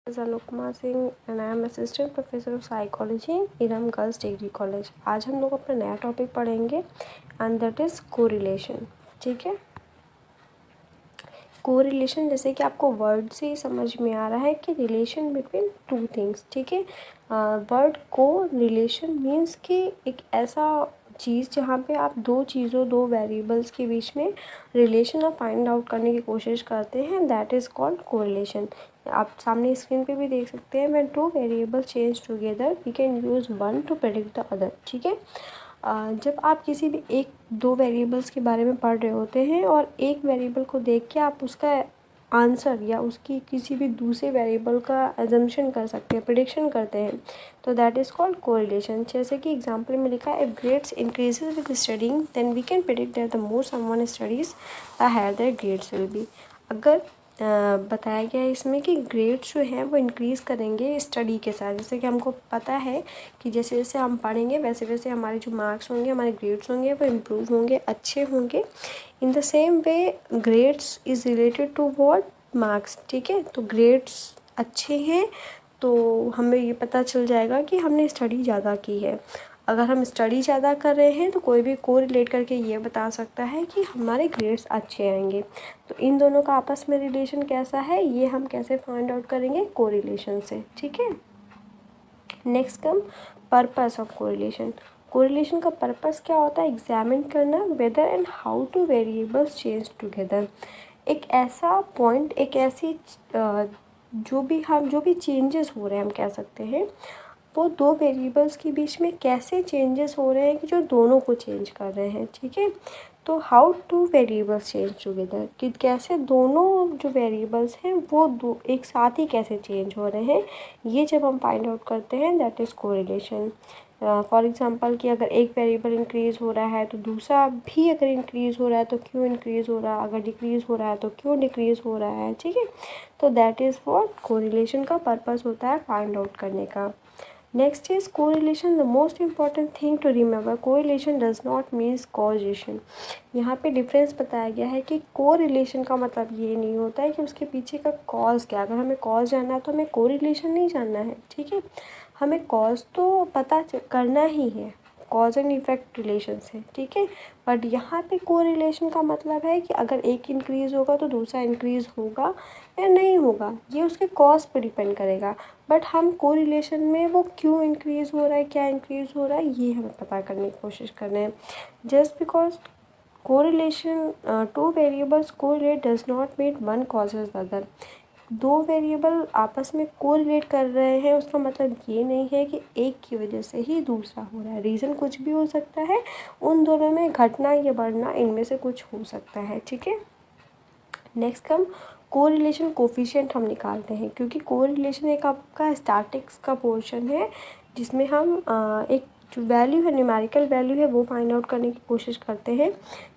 is Anupama Singh and I am assistant professor of psychology Iram girls degree college. आज हम लोग अपना नया टॉपिक पढ़ेंगे एंड दैट इज़ कोरिलेशन। ठीक है, कोरिलेशन जैसे कि आपको वर्ड से ही समझ में आ रहा है कि रिलेशन बिटवीन टू थिंग्स। ठीक है, वर्ड को रिलेशन मीन्स कि एक ऐसा चीज़ जहाँ पे आप दो चीज़ों दो वेरिएबल्स के बीच में रिलेशन आप फाइंड आउट करने की कोशिश करते हैं, दैट इज़ कॉल्ड कोरिलेशन। आप सामने स्क्रीन पे भी देख सकते हैं, when two variable change together we can use one to predict the other. ठीक है, जब आप किसी भी एक दो वेरिएबल्स के बारे में पढ़ रहे होते हैं और एक वेरिएबल को देख के आप उसका आंसर या उसकी किसी भी दूसरे वेरिएबल का एजम्पशन कर सकते हैं, प्रिडिक्शन करते हैं, तो दैट इज़ कॉल्ड कोरिलेशन। जैसे कि एग्जांपल में लिखा है, if grades increases with studying then we can predict that the more someone studies the higher their grades will be. अगर बताया गया है इसमें कि ग्रेड्स जो हैं वो इंक्रीज़ करेंगे स्टडी के साथ। जैसे कि हमको पता है कि जैसे जैसे हम पढ़ेंगे वैसे वैसे हमारे जो मार्क्स होंगे, हमारे ग्रेड्स होंगे वो इम्प्रूव होंगे, अच्छे होंगे। In the same way grades is related to what, marks. ठीक है, तो ग्रेड्स अच्छे हैं तो हमें ये पता चल जाएगा कि हमने स्टडी ज़्यादा की है। अगर हम स्टडी ज़्यादा कर रहे हैं तो कोई भी कोरिलेट करके ये बता सकता है कि हमारे ग्रेड्स अच्छे आएंगे। तो इन दोनों का आपस में रिलेशन कैसा है, ये हम कैसे फाइंड आउट करेंगे, कोरिलेशन से। ठीक है, next come purpose of correlation. Correlation का पर्पस क्या होता है, एग्जामिन करना whether and how two variables change together. एक ऐसा पॉइंट, एक ऐसी जो भी चेंजेस हो रहे हैं हम कह सकते हैं, वो दो वेरिएबल्स के बीच में कैसे चेंजेस हो रहे हैं कि जो दोनों को चेंज कर रहे हैं। ठीक है, तो how two variables change together, कि कैसे दोनों जो वेरिएबल्स हैं वो दो एक साथ ही कैसे चेंज हो रहे हैं, ये जब हम फाइंड आउट करते हैं that is correlation. For example कि अगर एक वेरिएबल इंक्रीज़ हो रहा है तो दूसरा भी अगर इंक्रीज़ हो रहा है तो क्यों इंक्रीज़ हो रहा है, अगर डिक्रीज़ हो रहा है तो क्यों डिक्रीज़ हो रहा है। ठीक है, तो दैट इज़ व्हाट कोरिलेशन का पर्पस होता है फाइंड आउट करने का। Next is correlation, the most important thing to remember, correlation does not means causation. यहाँ पे डिफरेंस बताया गया है कि कोरिलेशन का मतलब ये नहीं होता है कि उसके पीछे का कॉज क्या। अगर हमें कॉज जानना है तो हमें कोरिलेशन नहीं जानना है। ठीक है, हमें कॉज तो पता करना ही है, कॉज एंड इफेक्ट रिलेशन से। ठीक है, बट यहाँ पे कोरिलेशन का मतलब है कि अगर एक इंक्रीज़ होगा तो दूसरा इंक्रीज़ होगा या नहीं होगा, ये उसके कॉज पे डिपेंड करेगा। बट हम कोरिलेशन में वो क्यों इंक्रीज़ हो रहा है, क्या इंक्रीज़ हो रहा है, ये हमें पता करने की कोशिश कर रहे हैं। Just because correlation two variables correlate does not mean one causes the other. दो वेरिएबल आपस में कोरिलेट कर रहे हैं उसका मतलब ये नहीं है कि एक की वजह से ही दूसरा हो रहा है। रीज़न कुछ भी हो सकता है, उन दोनों में घटना या बढ़ना इनमें से कुछ हो सकता है। ठीक है, नेक्स्ट कम कोरिलेशन कोफिशिएंट हम निकालते हैं, क्योंकि कोरिलेशन एक आपका स्टैटिक्स का पोर्शन है जिसमें हम एक जो वैल्यू है, न्यूमेरिकल वैल्यू है, वो फाइंड आउट करने की कोशिश करते हैं।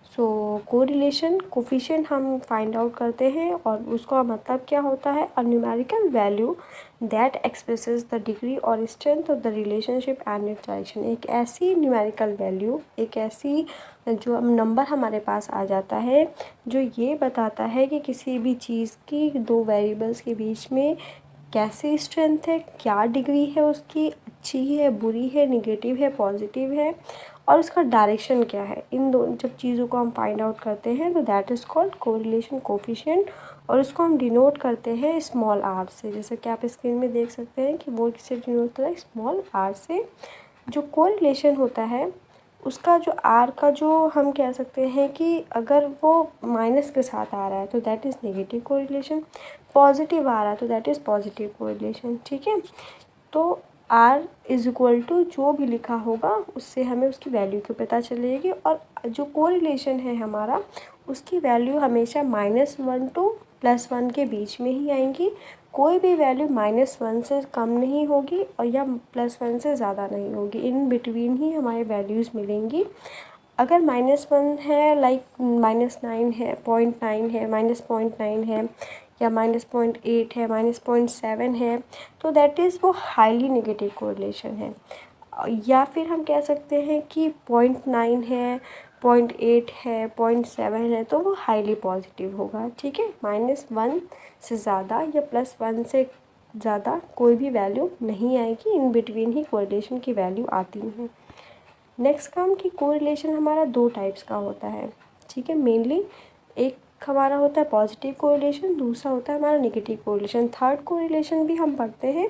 सो कोरिलेशन कोफिशिएंट हम फाइंड आउट करते हैं और उसका मतलब क्या होता है, a numerical value that expresses the degree और strength of the relationship and its direction. एक ऐसी न्यूमेरिकल वैल्यू, एक ऐसी जो नंबर हमारे पास आ जाता है जो ये बताता है कि किसी भी चीज़ की दो वेरिएबल्स के बीच में कैसी स्ट्रेंथ है, क्या डिग्री है उसकी, अच्छी है, बुरी है, निगेटिव है, पॉजिटिव है, और उसका डायरेक्शन क्या है। इन दो जब चीज़ों को हम फाइंड आउट करते हैं तो that is called correlation coefficient, और उसको हम डिनोट करते हैं स्मॉल आर से। जैसे कि आप स्क्रीन में देख सकते हैं कि वो किससे डिनोट होता है, स्मॉल आर से। जो कोरिलेशन होता है उसका जो आर का जो हम कह सकते हैं कि अगर वो माइनस के साथ आ रहा है तो that is negative correlation, positive आ रहा है तो दैट इज़ पॉजिटिव कोरिलेशन। ठीक है, तो आर इज़ इक्वल टू जो भी लिखा होगा उससे हमें उसकी वैल्यू की पता चलेगी, और जो कोरिलेशन है हमारा उसकी वैल्यू हमेशा -1 टू +1 के बीच में ही आएंगी। कोई भी वैल्यू -1 से कम नहीं होगी और या +1 से ज़्यादा नहीं होगी, इन बिटवीन ही हमारे वैल्यूज़ मिलेंगी। अगर -1 है, लाइक -9 है, 0.9 है, -0.9 है, या -0.8 है, -0.7 है, तो दैट इज़ वो हाईली नेगेटिव कोरिलेशन है। या फिर हम कह सकते हैं कि 0.9 है, 0.8 है, 0.7 है, तो वो हाईली पॉजिटिव होगा। ठीक है, -1 से ज़्यादा या +1 से ज़्यादा कोई भी वैल्यू नहीं आएगी, इन बिटवीन ही कोरिलेशन की वैल्यू आती है। नेक्स्ट काम कि कोरिलेशन हमारा दो टाइप्स का होता है, ठीक है। मेनली एक हमारा होता है पॉजिटिव कोरिलेशन, दूसरा होता है हमारा नेगेटिव कोरिलेशन। थर्ड कोरिलेशन भी हम पढ़ते हैं,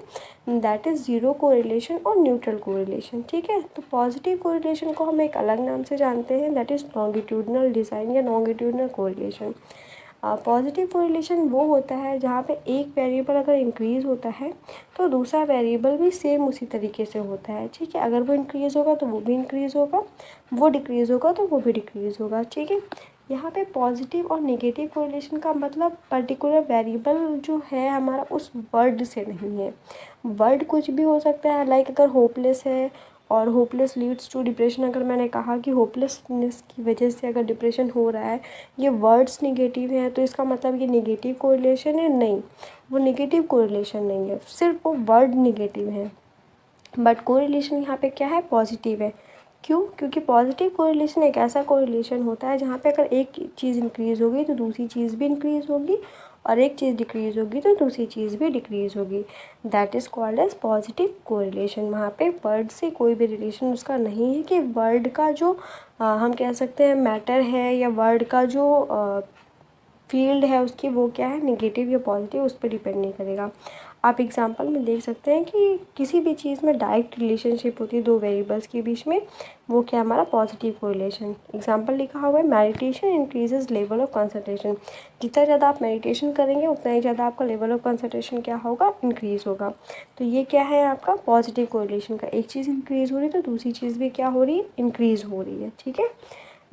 दैट इज़ ज़ीरो कोरिलेशन और न्यूट्रल कोरिलेशन, ठीक है। तो पॉजिटिव कोरिलेशन को हम एक अलग नाम से जानते हैं, दैट इज़ लॉन्गिट्यूडनल डिज़ाइन या लॉन्गिट्यूडनल कोरिलेशन। पॉजिटिव कोरिलेशन वो होता है जहाँ पे एक वेरिएबल अगर इंक्रीज़ होता है तो दूसरा वेरिएबल भी सेम उसी तरीके से होता है, ठीक है। अगर वो इंक्रीज़ होगा तो वो भी इंक्रीज़ होगा, वो डिक्रीज़ होगा तो वो भी डिक्रीज़ होगा, ठीक है। यहाँ पे पॉजिटिव और नेगेटिव कोरिलेशन का मतलब पर्टिकुलर वेरिएबल जो है हमारा उस वर्ड से नहीं है। वर्ड कुछ भी हो सकता है, लाइक अगर होपलेस है और होपलेस लीड्स टू डिप्रेशन, अगर मैंने कहा कि होपलेसनेस की वजह से अगर डिप्रेशन हो रहा है, ये वर्ड्स नेगेटिव हैं तो इसका मतलब ये नेगेटिव कोरिलेशन है? नहीं, वो नेगेटिव कोरिलेशन नहीं है, सिर्फ वो वर्ड नेगेटिव है। बट कोरिलेशन यहाँ पे क्या है? पॉजिटिव है। क्यों? क्योंकि पॉजिटिव कोरिलेशन एक ऐसा कोरिलेशन होता है जहाँ पे अगर एक चीज़ इंक्रीज़ होगी तो दूसरी चीज़ भी इंक्रीज़ होगी, और एक चीज़ डिक्रीज़ होगी तो दूसरी चीज़ भी डिक्रीज़ होगी। That is called as positive correlation. वहाँ पे वर्ड से कोई भी रिलेशन उसका नहीं है कि वर्ड का जो हम कह सकते हैं मैटर है या वर्ड का जो फील्ड है उसकी, वो क्या है, नेगेटिव या पॉजिटिव, उस पर डिपेंड नहीं करेगा। आप एग्जांपल में देख सकते हैं कि किसी भी चीज़ में डायरेक्ट रिलेशनशिप होती है दो वेरिएबल्स के बीच में, वो क्या हमारा पॉजिटिव कोरिलेशन। एग्जांपल लिखा हुआ है, meditation increases level of concentration. जितना ज़्यादा आप मेडिटेशन करेंगे उतना ही ज़्यादा आपका लेवल ऑफ कंसंट्रेशन क्या होगा? इंक्रीज़ होगा। तो ये क्या है आपका पॉजिटिव कोरिलेशन का, एक चीज़ इंक्रीज़ हो रही है तो दूसरी चीज़ भी क्या हो रही है? इंक्रीज़ हो रही है, ठीक है।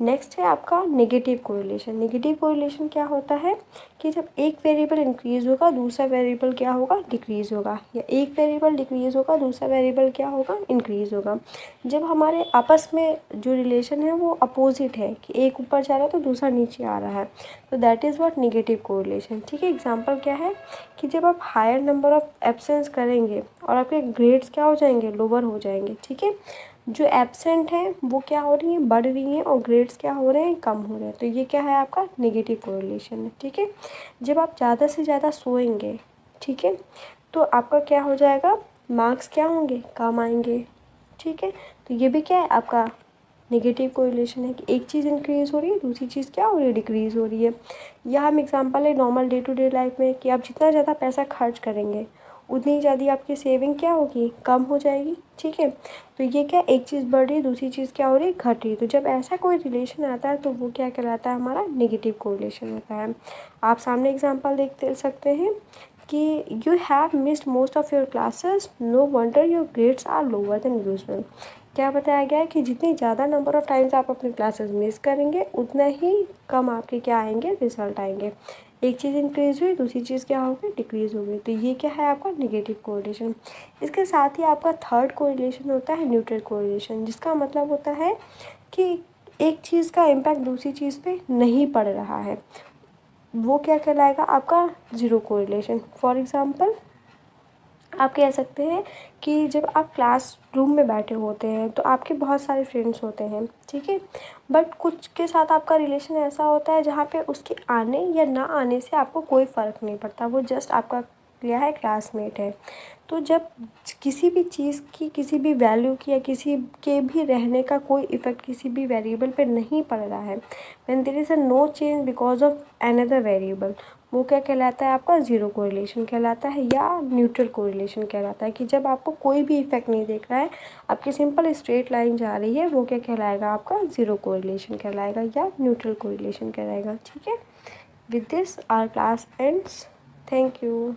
नेक्स्ट है आपका नेगेटिव कोरिलेशन। नेगेटिव कोरिलेशन क्या होता है कि जब एक वेरिएबल इंक्रीज़ होगा दूसरा वेरिएबल क्या होगा? डिक्रीज़ होगा, या एक वेरिएबल डिक्रीज़ होगा दूसरा वेरिएबल क्या होगा? इंक्रीज़ होगा। जब हमारे आपस में जो रिलेशन है वो अपोजिट है, कि एक ऊपर जा रहा है तो दूसरा नीचे आ रहा है, तो that is what negative correlation, ठीक है। एग्जांपल क्या है कि जब आप हायर नंबर ऑफ एब्सेंस करेंगे और आपके ग्रेड्स क्या हो जाएंगे? लोअर हो जाएंगे, ठीक है। जो एब्सेंट है वो क्या हो रही हैं? बढ़ रही हैं, और ग्रेड्स क्या हो रहे हैं? कम हो रहे हैं। तो ये क्या है आपका नेगेटिव कोरिलेशन है, ठीक है। जब आप ज़्यादा से ज़्यादा सोएंगे, ठीक है, तो आपका क्या हो जाएगा? मार्क्स क्या होंगे? कम आएंगे, ठीक है। तो ये भी क्या है आपका नेगेटिव कोरिलेशन है कि एक चीज़ इंक्रीज़ हो रही है दूसरी चीज़ क्या हो रही है? डिक्रीज़ हो रही है। या हम एग्जांपल है normal day to day life में कि आप जितना ज़्यादा पैसा खर्च करेंगे उतनी ही ज़्यादा आपकी सेविंग क्या होगी? कम हो जाएगी, ठीक है। तो ये क्या, एक चीज़ बढ़ रही है दूसरी चीज़ क्या हो रही है? घट रही है। तो जब ऐसा कोई रिलेशन आता है तो वो क्या कहलाता है? हमारा नेगेटिव कोरिलेशन होता है। आप सामने एग्जांपल देख सकते हैं कि you have missed most of your classes, no wonder your grades are lower than usual. क्या बताया गया है कि जितनी ज़्यादा नंबर ऑफ़ टाइम्स आप अपने क्लासेस मिस करेंगे उतना ही कम आपके क्या आएंगे? रिजल्ट आएंगे। एक चीज़ इंक्रीज़ हुई दूसरी चीज़ क्या होगी? डिक्रीज़ हो गई। तो ये क्या है आपका नेगेटिव कोरिलेशन। इसके साथ ही आपका थर्ड कोरिलेशन होता है न्यूट्रल कोरिलेशन, जिसका मतलब होता है कि एक चीज़ का इम्पैक्ट दूसरी चीज़ पे नहीं पड़ रहा है, वो क्या कहलाएगा? आपका ज़ीरो कोरिलेशन। फॉर एग्ज़ाम्पल आप कह सकते हैं कि जब आप क्लास रूम में बैठे होते हैं तो आपके बहुत सारे फ्रेंड्स होते हैं, ठीक है। बट कुछ के साथ आपका रिलेशन ऐसा होता है जहाँ पे उसके आने या ना आने से आपको कोई फ़र्क नहीं पड़ता, वो जस्ट आपका क्या है? क्लासमेट है। तो जब किसी भी चीज़ की, किसी भी वैल्यू की या किसी के भी रहने का कोई इफ़ेक्ट किसी भी वेरिएबल पे नहीं पड़ रहा है, when there is a no change because of another variable, वो क्या कहलाता है? आपका ज़ीरो कोरिलेशन कहलाता है या न्यूट्रल कोरिलेशन कहलाता है। कि जब आपको कोई भी इफ़ेक्ट नहीं दिख रहा है, आपकी सिंपल स्ट्रेट लाइन जा रही है, वो क्या कहलाएगा? आपका ज़ीरो कोरिलेशन कहलाएगा या न्यूट्रल कोरिलेशन कहलाएगा, ठीक है। With this our class ends. Thank you.